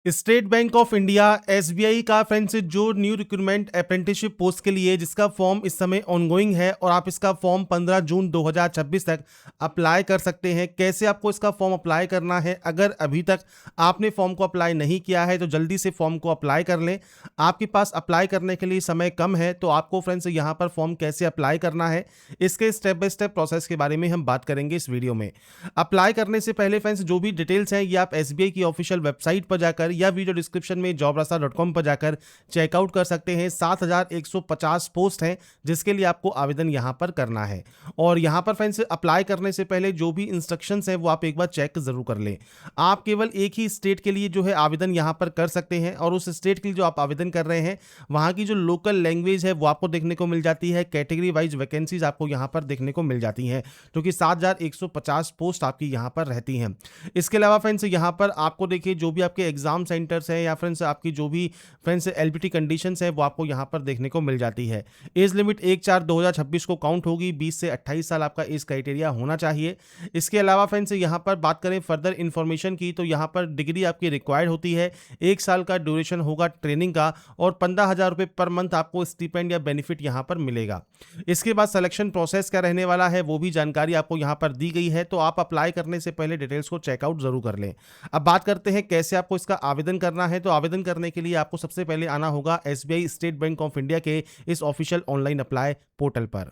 State bank of India SBI का friends जो new recruitment apprenticeship post के लिए जिसका फॉर्म इस समय ऑनगोइंग है और आप इसका फॉर्म 15 जून 2026 तक अप्लाई कर सकते हैं। कैसे आपको इसका फॉर्म अप्लाई करना है, अगर अभी तक आपने फॉर्म को अप्लाई नहीं किया है तो जल्दी से फॉर्म को अप्लाई कर लें। आपके पास अप्लाई करने के लिए समय कम है, तो आपको फ्रेंड्स यहाँ पर फॉर्म कैसे अप्लाई करना है इसके स्टेप बाय स्टेप प्रोसेस के बारे में हम बात करेंगे इस वीडियो में। अप्लाई करने से पहले फ्रेंड्स जो भी डिटेल्स हैं ये आप एसबीआई की ऑफिशियल वेबसाइट पर जाकर या वीडियो डिस्क्रिप्शन में jobrasta.com पर जाकर चेकआउट कर सकते हैं। 7150 पोस्ट हैं जिसके लिए आपको आवेदन यहां पर करना है। और यहां पर फ्रेंड्स अप्लाई करने से पहले जो भी इंस्ट्रक्शंस हैं वो आप एक बार चेक जरूर कर लें। आप केवल एक ही स्टेट के लिए जो है आवेदन यहां पर कर सकते हैं और उस स्टेट के लिए जो आप आवेदन कर रहे हैं वहां की जो लोकल लैंग्वेज है वो आपको देखने को मिल जाती है। कैटेगरी वाइज वैकेंसीज आपको यहां पर देखने को मिल जाती हैं, जो कि 7150 पोस्ट आपकी यहां पर रहती हैं। इसके अलावा फ्रेंड्स यहां पर आपको देखिए जो भी आपके एग्जाम सेंटर्स हैं या फ्रेंड्स आपकी जो भी फ्रेंड्स एलपीटी कंडीशंस है वो आपको यहां पर देखने को मिल जाती है। एज लिमिट 1/4/2026 को काउंट होगी। 20 से 28 साल आपका एज क्राइटेरिया होना चाहिए। इसके अलावा फ्रेंड्स यहां पर बात करें फर्दर इन्फॉर्मेशन की तो यहां पर डिग्री आपकी रिक्वायर्ड होती है। 1 साल का ड्यूरेशन होगा ट्रेनिंग का और 15,000 रुपये पर मंथ आपको स्टिपेंड या बेनिफिट यहां पर मिलेगा। इसके बाद सिलेक्शन प्रोसेस क्या रहने वाला है वो भी जानकारी आपको यहां पर दी गई है, तो आप अप्लाई करने से पहले डिटेल्स को चेकआउट जरूर कर लें। अब बात करते हैं कैसे आपको इसका आवेदन करना है। तो आवेदन करने के लिए आपको सबसे पहले आना होगा SBI state bank of India के इस ऑफिशियल ऑनलाइन अप्लाई पोर्टल पर।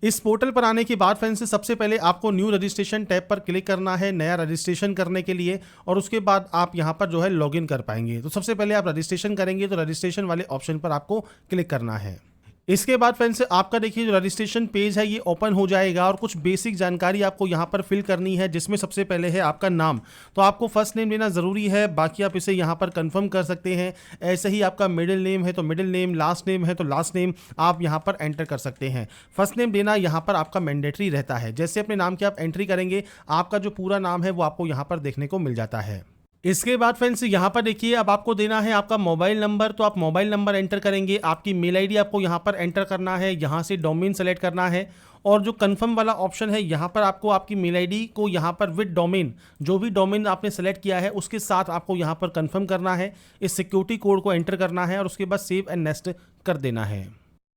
इस पोर्टल पर आने के बाद फ्रेंड्स सबसे पहले आपको न्यू रजिस्ट्रेशन टैब पर क्लिक करना है नया रजिस्ट्रेशन करने के लिए, और उसके बाद आप यहां पर जो है लॉगिन कर पाएंगे। तो सबसे पहले आप रजिस्ट्रेशन करेंगे तो रजिस्ट्रेशन वाले ऑप्शन पर आपको क्लिक करना है। इसके बाद फ्रेंड्स आपका देखिए जो रजिस्ट्रेशन पेज है ये ओपन हो जाएगा और कुछ बेसिक जानकारी आपको यहाँ पर फिल करनी है, जिसमें सबसे पहले है आपका नाम। तो आपको फर्स्ट नेम लेना ज़रूरी है, बाकी आप इसे यहाँ पर कंफर्म कर सकते हैं। ऐसे ही आपका मिडिल नेम है तो मिडिल नेम, लास्ट नेम है तो लास्ट नेम आप यहाँ पर एंटर कर सकते हैं। फर्स्ट नेम देना यहाँ पर आपका मैंडेटरी रहता है। जैसे अपने नाम की आप एंट्री करेंगे आपका जो पूरा नाम है वो आपको यहाँ पर देखने को मिल जाता है। इसके बाद फ्रेंड्स यहाँ पर देखिए अब आपको देना है आपका मोबाइल नंबर, तो आप मोबाइल नंबर एंटर करेंगे। आपकी मेल आईडी आपको यहाँ पर एंटर करना है, यहाँ से डोमेन सेलेक्ट करना है और जो कंफर्म वाला ऑप्शन है यहाँ पर आपको आपकी मेल आईडी को यहाँ पर विद डोमेन, जो भी डोमेन आपने सेलेक्ट किया है उसके साथ आपको यहाँ पर कंफर्म करना है। इस सिक्योरिटी कोड को एंटर करना है और उसके बाद सेव एंड नेक्स्ट कर देना है।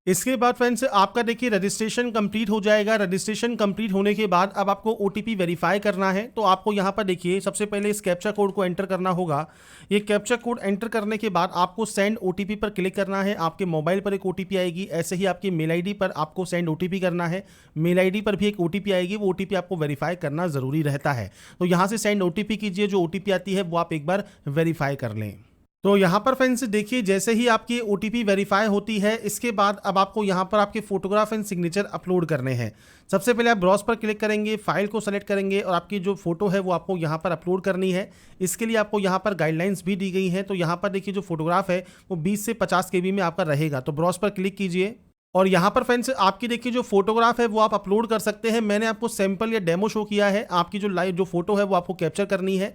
इसके बाद फ्रेंड्स आपका देखिए रजिस्ट्रेशन कंप्लीट हो जाएगा। रजिस्ट्रेशन कंप्लीट होने के बाद अब आपको ओटीपी वेरीफाई करना है। तो आपको यहाँ पर देखिए सबसे पहले इस कैप्चा कोड को एंटर करना होगा। ये कैप्चा कोड एंटर करने के बाद आपको सेंड ओटीपी पर क्लिक करना है। आपके मोबाइल पर एक ओटीपी आएगी, ऐसे ही आपकी मेल आईडी पर आपको सेंड ओटीपी करना है। मेल आईडी पर भी एक ओटीपी आएगी, वो ओटीपी आपको वेरीफाई करना ज़रूरी रहता है। तो यहाँ से सेंड ओटीपी कीजिए, जो ओटीपी आती है वो आप एक बार वेरीफाई कर लें। तो यहाँ पर फ्रेंड्स देखिए जैसे ही आपकी ओटीपी वेरीफाई होती है इसके बाद अब आपको यहाँ पर आपके फोटोग्राफ एंड सिग्नेचर अपलोड करने हैं। सबसे पहले आप ब्राउज पर क्लिक करेंगे, फाइल को सेलेक्ट करेंगे और आपकी जो फोटो है वो आपको यहाँ पर अपलोड करनी है। इसके लिए आपको यहाँ पर गाइडलाइंस भी दी गई हैं। तो यहाँ पर देखिए जो फोटोग्राफ है वो 20 से 50 KB में आपका रहेगा। तो ब्राउज पर क्लिक कीजिए और यहाँ पर फ्रेंड्स आपकी देखिए जो फोटोग्राफ है वो आप अपलोड कर सकते हैं। मैंने आपको सैंपल या डेमो शो किया है। आपकी जो लाइव जो फोटो है वो आपको कैप्चर करनी है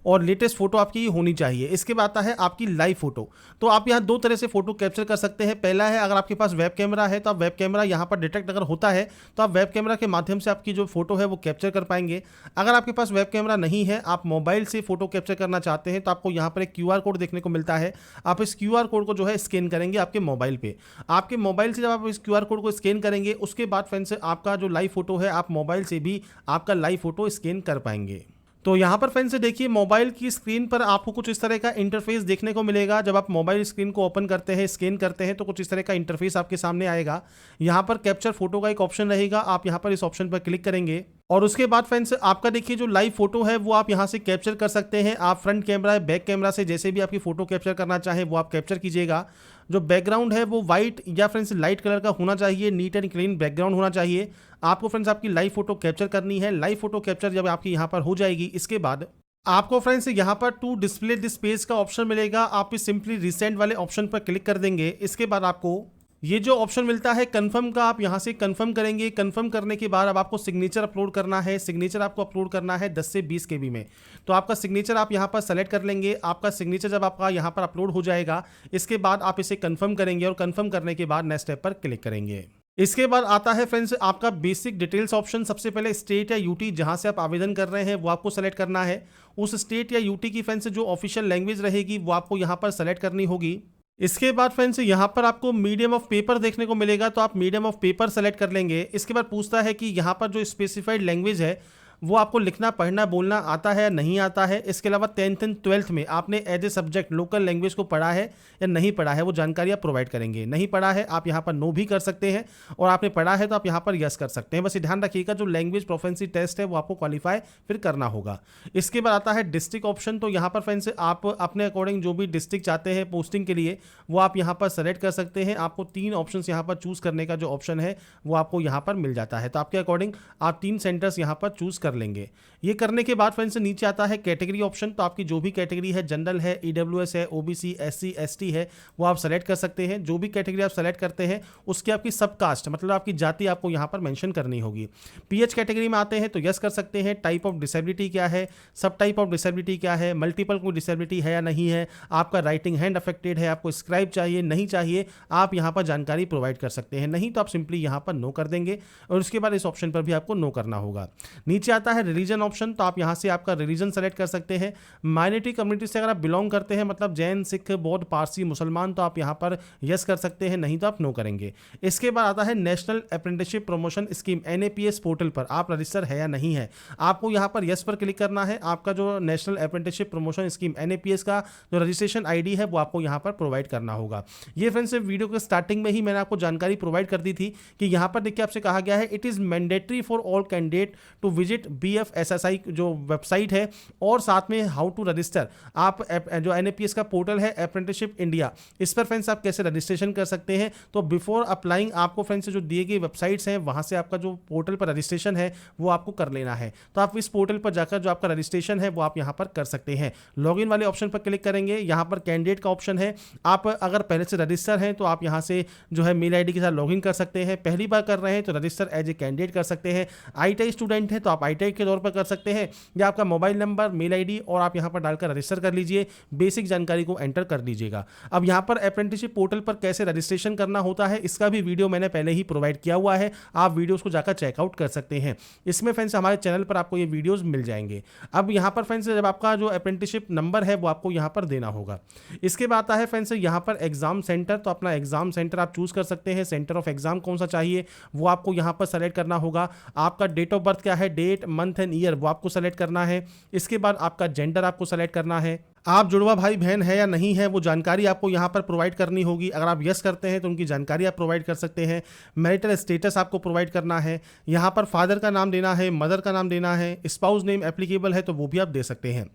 और लेटेस्ट फोटो आपकी होनी चाहिए। इसके बाद आता है आपकी लाइव फोटो। तो आप यहाँ 2 तरह से फोटो कैप्चर कर सकते हैं। पहला है अगर आपके पास वेब कैमरा है तो आप वेब कैमरा यहाँ पर डिटेक्ट अगर होता है तो आप वेब कैमरा के माध्यम से आपकी जो फोटो है वो कैप्चर कर पाएंगे। अगर आपके पास वेब कैमरा नहीं है, आप मोबाइल से फोटो कैप्चर करना चाहते हैं, तो आपको यहाँ पर एक QR कोड देखने को मिलता है। आप इस QR कोड को जो है स्कैन करेंगे आपके मोबाइल पे। आपके मोबाइल से जब आप इस QR कोड को स्कैन करेंगे उसके बाद फ्रेंड्स आपका जो लाइव फोटो है आप मोबाइल से भी आपका लाइव फोटो स्कैन कर पाएंगे। तो यहाँ पर फ्रेंड्स देखिए मोबाइल की स्क्रीन पर आपको कुछ इस तरह का इंटरफेस देखने को मिलेगा। जब आप मोबाइल स्क्रीन को ओपन करते हैं, स्कैन करते हैं, तो कुछ इस तरह का इंटरफेस आपके सामने आएगा। यहाँ पर कैप्चर फोटो का एक ऑप्शन रहेगा, आप यहाँ पर इस ऑप्शन पर क्लिक करेंगे और उसके बाद फ्रेंड्स आपका देखिए जो लाइव फोटो है वो आप यहाँ से कैप्चर कर सकते हैं। आप फ्रंट कैमरा है, बैक कैमरा से जैसे भी आपकी फोटो कैप्चर करना चाहे वो आप कैप्चर कीजिएगा। जो बैकग्राउंड है वो वाइट या फ्रेंड्स लाइट कलर का होना चाहिए, नीट एंड क्लीन बैकग्राउंड होना चाहिए। आपको फ्रेंड्स आपकी लाइव फोटो कैप्चर करनी है। लाइव फोटो कैप्चर जब आपकी यहाँ पर हो जाएगी इसके बाद आपको फ्रेंड्स यहाँ पर टू डिस्प्ले दिस पेज का ऑप्शन मिलेगा। आप इस सिंपली रिसेंट वाले ऑप्शन पर क्लिक कर देंगे। इसके बाद आपको ये जो ऑप्शन मिलता है कन्फर्म का, आप यहाँ से कन्फर्म करेंगे। कन्फर्म करने के बाद अब आपको सिग्नेचर अपलोड करना है। सिग्नेचर आपको अपलोड करना है 10 से 20 KB में। तो आपका सिग्नेचर आप यहाँ पर सेलेक्ट कर लेंगे। आपका सिग्नेचर जब आपका यहाँ पर अपलोड हो जाएगा इसके बाद आप इसे कन्फर्म करेंगे और कन्फर्म करने के बाद नेक्स्ट स्टेप पर क्लिक करेंगे। इसके बाद आता है फ्रेंड्स आपका बेसिक डिटेल्स ऑप्शन। सबसे पहले स्टेट या यूटी जहां से आप आवेदन कर रहे हैं वो आपको सेलेक्ट करना है। उस स्टेट या यूटी की फ्रेंड्स जो ऑफिशियल लैंग्वेज रहेगी वो आपको यहां पर सेलेक्ट करनी होगी। इसके बाद फ्रेंड्स यहाँ पर आपको मीडियम ऑफ पेपर देखने को मिलेगा, तो आप मीडियम ऑफ पेपर सेलेक्ट कर लेंगे। इसके बाद पूछता है कि यहाँ पर जो स्पेसिफाइड लैंग्वेज है वो आपको लिखना पढ़ना बोलना आता है या नहीं आता है। इसके अलावा 10th एंड 12th में आपने as a subject local language को पढ़ा है या नहीं पढ़ा है, वो जानकारी आप प्रोवाइड करेंगे। नहीं पढ़ा है आप यहाँ पर नो भी कर सकते हैं, और आपने पढ़ा है तो आप यहाँ पर यस कर सकते हैं। बस ये ध्यान रखिएगा जो लैंग्वेज प्रोफेंसी टेस्ट है वो आपको क्वालिफाई फिर करना होगा। इसके बाद आता है डिस्ट्रिक्ट ऑप्शन। तो यहाँ पर फ्रेंड्स आप अपने अकॉर्डिंग जो भी डिस्ट्रिक्ट चाहते हैं पोस्टिंग के लिए वो आप यहाँ पर सेलेक्ट कर सकते हैं। आपको 3 ऑप्शन यहाँ पर चूज करने का जो ऑप्शन है वो आपको यहाँ पर मिल जाता है, तो आपके अकॉर्डिंग आप 3 सेंटर्स यहाँ पर चूज कर लेंगे। ये करने के बाद फ्रेंड्स नीचे आता है कैटेगरी ऑप्शन। तो आपकी जो भी कैटेगरी है, जनरल है, ईडब्ल्यूएस है, ओबीसी, एससी, एसटी है, वो आप सेलेक्ट कर सकते हैं। जो भी कैटेगरी आप सेलेक्ट करते हैं उसकी आपकी सब कास्ट मतलब आपकी जाति आपको यहाँ पर मेंशन करनी होगी। पीएच कैटेगरी में आते हैं तो यस कर सकते हैं। टाइप ऑफ डिसेबिलिटी क्या है, सब टाइप ऑफ डिसेबिलिटी क्या है, मल्टीपल कोई डिसेबिलिटी है या नहीं है, आपका राइटिंग हैंड अफेक्टेड है, आपको स्क्राइब चाहिए नहीं चाहिए, आप यहाँ पर जानकारी प्रोवाइड कर सकते हैं। नहीं तो आप सिंपली यहाँ पर नो कर देंगे, और उसके बाद इस ऑप्शन पर भी आपको नो करना होगा। नीचे आता है रिलीजन ऑप्शन। तो आप यहां से आपका रिलीजन सेलेक्ट कर सकते हैं। माइनॉरिटी कम्युनिटी से अगर आप बिलोंग करते हैं मतलब जैन, सिख, बौद्ध, पारसी, मुसलमान, तो आप यहां पर यस कर सकते हैं, नहीं तो आप नो करेंगे। इसके बाद आता है national apprenticeship promotion scheme NAPS portal पर आप रजिस्टर है या नहीं है, आपको यहां पर यस पर क्लिक करना है। आपका जो नेशनल अप्रेंटिसशिप प्रमोशन स्कीम एनएपीएस का जो रजिस्ट्रेशन आईडी है वो आपको यहां पर प्रोवाइड करना होगा। ये फ्रेंड्स वीडियो के स्टार्टिंग में ही मैंने आपको जानकारी प्रोवाइड कर दी थी कि यहां पर देखिए आपसे कहा गया है it is mandatory for all candidate to visit BFSSI जो वेबसाइट है, और साथ में हाउ टू रजिस्टर। आप जो एनएपीएस का पोर्टल है अप्रेंटिसशिप इंडिया, इस पर फ्रेंड्स आप कैसे रजिस्ट्रेशन कर सकते हैं। तो बिफोर अप्लाइंग आपको फ्रेंड्स जो दिए गए वेबसाइट्स हैं वहां से आपका जो पोर्टल पर रजिस्ट्रेशन है वो आपको कर लेना है। तो आप इस पोर्टल पर जाकर जो आपका रजिस्ट्रेशन है वो आप यहां पर कर सकते हैं। लॉगिन वाले ऑप्शन पर क्लिक करेंगे, यहां पर कैंडिडेट का ऑप्शन है। आप अगर पहले से रजिस्टर हैं तो आप यहां से जो है मेल आईडी के साथ लॉगिन कर सकते हैं। पहली बार कर रहे हैं तो रजिस्टर एज ए कैंडिडेट कर सकते हैं। आईटीआई स्टूडेंट हैं तो आप आईटीआई के तौर पर कर सकते हैं, या आपका मोबाइल नंबर, मेल आईडी और आप यहां पर डालकर रजिस्टर कर लीजिए। बेसिक जानकारी को एंटर कर दीजिएगा। अब यहां पर अप्रेंटिसशिप पोर्टल पर कैसे रजिस्ट्रेशन करना होता है इसका भी वीडियो मैंने पहले ही प्रोवाइड किया हुआ है, आप वीडियोस को जाकर चेकआउट कर सकते हैं। इसमें फ्रेंड्स हमारे चैनल पर आपको ये वीडियोस मिल जाएंगे। अब यहां पर फ्रेंड्स जब आपका जो अप्रेंटिसशिप नंबर है वो आपको यहां पर देना होगा। इसके बाद आता है फ्रेंड्स यहां पर एग्जाम सेंटर। तो अपना एग्जाम सेंटर आप चूज कर सकते हैं। सेंटर ऑफ एग्जाम कौन सा चाहिए वो आपको यहां पर सेलेक्ट करना होगा। आपका डेट ऑफ बर्थ क्या है, डेट, मंथ एंड ईयर वो आपको सेलेक्ट करना है। इसके बाद आपका जेंडर आपको सेलेक्ट करना है। आप जुड़वा भाई बहन है या नहीं है वो जानकारी आपको यहाँ पर प्रोवाइड करनी होगी। अगर आप यस करते हैं तो उनकी जानकारी आप प्रोवाइड कर सकते हैं। मैरिटल स्टेटस आपको प्रोवाइड करना है। यहाँ पर फादर का नाम देना है, मदर का नाम देना है, स्पाउस नेम एप्लीकेबल है तो वो भी आप दे सकते हैं।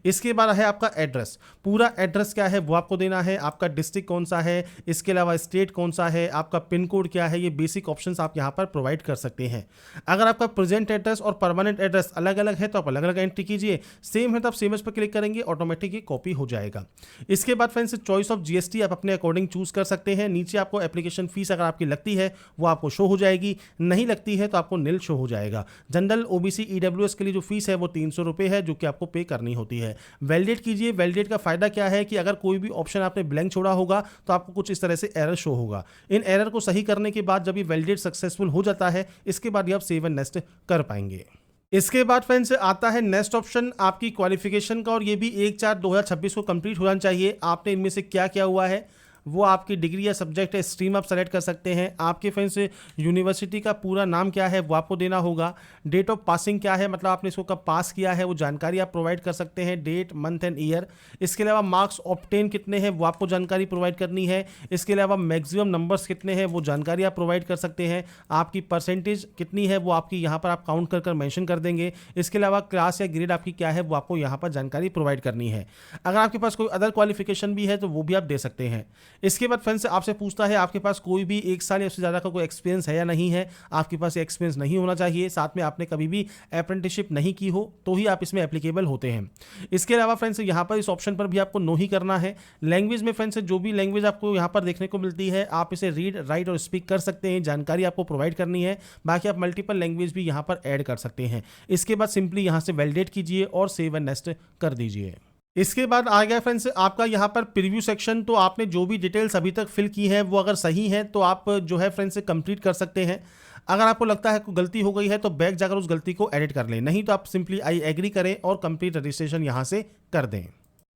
इसके बाद है आपका एड्रेस, पूरा एड्रेस क्या है वो आपको देना है। आपका डिस्ट्रिक्ट कौन सा है, इसके अलावा स्टेट कौन सा है, आपका पिन कोड क्या है, ये बेसिक ऑप्शन आप यहाँ पर प्रोवाइड कर सकते हैं। अगर आपका प्रेजेंट एड्रेस और परमानेंट एड्रेस अलग अलग है तो आप अलग अलग एंट्री कीजिए। सेम है तो आप सेम पर क्लिक करेंगे, ऑटोमेटिक कॉपी हो जाएगा। इसके बाद फ्रेंड्स चॉइस ऑफ जीएसटी आप अपने अकॉर्डिंग चूज कर सकते हैं। नीचे आपको एप्लीकेशन फीस अगर आपकी लगती है वो आपको शो हो जाएगी, नहीं लगती है तो आपको नील शो हो जाएगा। जनरल, ओबीसी, ईडब्ल्यूएस के लिए जो फीस है वो 300 रुपये है जो कि आपको पे करनी होती है। वैलिडेट कीजिए। वैलिडेट का फायदा क्या है कि अगर कोई भी ऑप्शन आपने ब्लैंक छोड़ा होगा तो आपको कुछ इस तरह से एरर शो होगा। इन एरर को सही करने के बाद जब ये वैलिडेट सक्सेसफुल हो जाता है इसके बाद ये आप सेव एंड नेक्स्ट कर पाएंगे। इसके बाद फ्रेंड्स आता है नेक्स्ट ऑप्शन आपकी क्वालिफिकेशन का, और ये भी 1/4/2026 को कंप्लीट होना चाहिए। आपने इनमें से क्या किया हुआ है वो आपकी डिग्री या सब्जेक्ट है, स्ट्रीम आप सेलेक्ट कर सकते हैं। आपके फ्रेंड्स यूनिवर्सिटी का पूरा नाम क्या है वो आपको देना होगा। डेट ऑफ पासिंग क्या है, मतलब आपने इसको कब पास किया है वो जानकारी आप प्रोवाइड कर सकते हैं, डेट, मंथ एंड ईयर। इसके अलावा मार्क्स ऑब्टेन कितने हैं वो आपको जानकारी प्रोवाइड करनी है। इसके अलावा मैक्सिमम नंबर्स कितने हैं वो जानकारी आप प्रोवाइड कर सकते हैं। आपकी परसेंटेज कितनी है वो आपकी यहाँ पर आप काउंट कर मेंशन कर देंगे। इसके अलावा क्लास या ग्रेड आपकी क्या है वो आपको यहाँ पर जानकारी प्रोवाइड करनी है। अगर आपके पास कोई अदर क्वालिफिकेशन भी है तो वो भी आप दे सकते हैं। इसके बाद फ्रेंड्स आपसे पूछता है आपके पास कोई भी 1 साल या उससे ज़्यादा का कोई एक्सपीरियंस है या नहीं है। आपके पास एक्सपीरियंस नहीं होना चाहिए, साथ में आपने कभी भी अप्रेंटिसशिप नहीं की हो तो ही आप इसमें एप्लीकेबल होते हैं। इसके अलावा फ्रेंड्स यहाँ पर इस ऑप्शन पर भी आपको नो ही करना है। लैंग्वेज में फ्रेंड्स जो भी लैंग्वेज आपको यहाँ पर देखने को मिलती है आप इसे रीड, राइट और स्पीक कर सकते हैं, जानकारी आपको प्रोवाइड करनी है। बाकी आप मल्टीपल लैंग्वेज भी यहाँ पर ऐड कर सकते हैं। इसके बाद सिंपली यहाँ से वैलिडेट कीजिए और सेव एंड नेक्स्ट कर दीजिए। इसके बाद आ गया फ्रेंड्स आपका यहाँ पर प्रीव्यू सेक्शन। तो आपने जो भी डिटेल्स अभी तक फिल की है वो अगर सही है तो आप जो है फ्रेंड्स कंप्लीट कर सकते हैं। अगर आपको लगता है कोई गलती हो गई है तो बैक जाकर उस गलती को एडिट कर लें, नहीं तो आप सिंपली आई एग्री करें और कंप्लीट रजिस्ट्रेशन यहाँ से कर दें।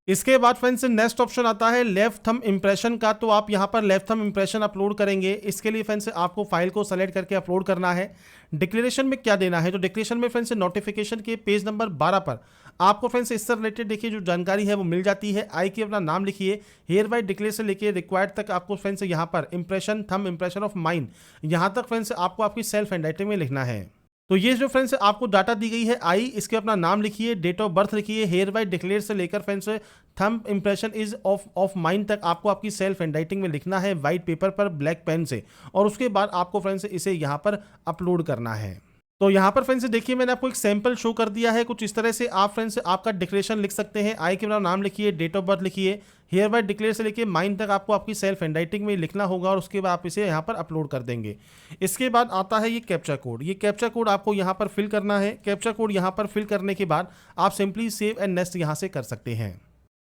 इसके बाद फ्रेंड्स नेक्स्ट ऑप्शन आता है लेफ्ट थंब इंप्रेशन का। तो आप यहाँ पर लेफ्ट थंब इंप्रेशन अपलोड करेंगे। इसके लिए फ्रेंड्स आपको फाइल को सेलेक्ट करके अपलोड करना है। डिक्लेरेशन में क्या देना है, तो डिक्लेरेशन में फ्रेंड्स नोटिफिकेशन के पेज नंबर 12 पर आपको फ्रेंड्स इससे रिलेटेड देखिए जो जानकारी है वो मिल जाती है। आई के अपना नाम लिखिए, हेयर बाय डिक्लेयर से लेके रिक्वायर्ड तक आपको फ्रेंड्स यहाँ पर impression thumb impression of mine यहाँ तक फ्रेंड्स आपको आपकी सेल्फ हैंडराइटिंग में लिखना है। तो ये जो फ्रेंड्स आपको डाटा दी गई है आई, इसके अपना नाम लिखिए, डेट ऑफ बर्थ लिखिए, हेयर बाय डिक्लेयर से लेकर friends thumb impression is of mind तक आपको आपकी सेल्फ हैंडराइटिंग में लिखना है वाइट पेपर पर ब्लैक पेन से, और उसके बाद आपको फ्रेंड्स इसे यहाँ पर अपलोड करना है। तो यहाँ पर फ्रेंड्स देखिए मैंने आपको एक सैंपल शो कर दिया है। कुछ इस तरह से आप फ्रेंड्स आपका डिक्लेरेशन लिख सकते हैं। आई के नाम लिखिए, डेट ऑफ बर्थ लिखिए, हेयर बाय डिक्लेयर से लेके माइन तक आपको आपकी सेल्फ हैंडराइटिंग में लिखना होगा, और उसके बाद आप इसे यहाँ पर अपलोड कर देंगे। इसके बाद आता है ये कैप्चा कोड। ये कैप्चा कोड आपको यहाँ पर फिल करना है। कैप्चा कोड यहाँ पर फिल करने के बाद आप सिंपली सेव एंड नेक्स्ट यहाँ से कर सकते हैं।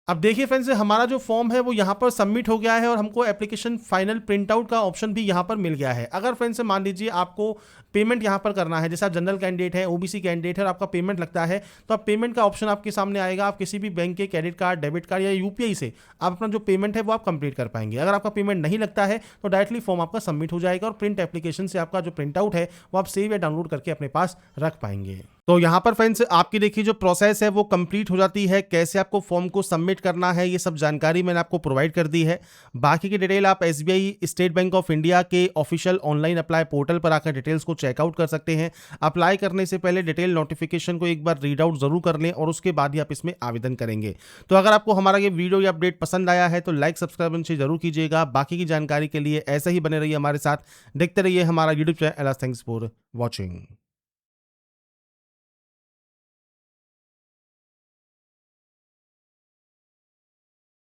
अब देखिए फ्रेंड्स हमारा जो फॉर्म है वो यहाँ पर सबमिट हो गया है, और हमको एप्लीकेशन फाइनल प्रिंट आउट का ऑप्शन भी यहाँ पर मिल गया है। अगर फ्रेंड्स मान लीजिए आपको पेमेंट यहाँ पर करना है, जैसे आप जनरल कैंडिडेट है, ओबीसी कैंडिडेट है और आपका पेमेंट लगता है, तो आप पेमेंट का ऑप्शन आपके सामने आएगा। आप किसी भी बैंक के क्रेडिट कार्ड, डेबिट कार्ड या यूपीआई से आप अपना जो पेमेंट है वो आप कंप्लीट कर पाएंगे। अगर आपका पेमेंट नहीं लगता है तो डायरेक्टली फॉर्म आपका सबमिट हो जाएगा, और प्रिंट एप्लीकेशन से आपका जो प्रिंट आउट है वो आप सेव या डाउनलोड करके अपने पास रख पाएंगे। तो यहाँ पर फ्रेंड्स आपकी देखिए जो प्रोसेस है वो कंप्लीट हो जाती है। कैसे आपको फॉर्म को सबमिट करना है ये सब जानकारी मैंने आपको प्रोवाइड कर दी है। बाकी की डिटेल आप SBI state bank of India के ऑफिशियल ऑनलाइन अप्लाई पोर्टल पर आकर डिटेल्स को चेकआउट कर सकते हैं। अप्लाई करने से पहले डिटेल नोटिफिकेशन को एक बार रीड आउट जरूर कर लें, और उसके बाद ही आप इसमें आवेदन करेंगे। तो अगर आपको हमारा ये वीडियो या अपडेट पसंद आया है तो लाइक सब्सक्राइब से जरूर कीजिएगा। बाकी की जानकारी के लिए ऐसे ही बने रहिए हमारे साथ, देखते रहिए हमारा YouTube channel. Thanks for watching.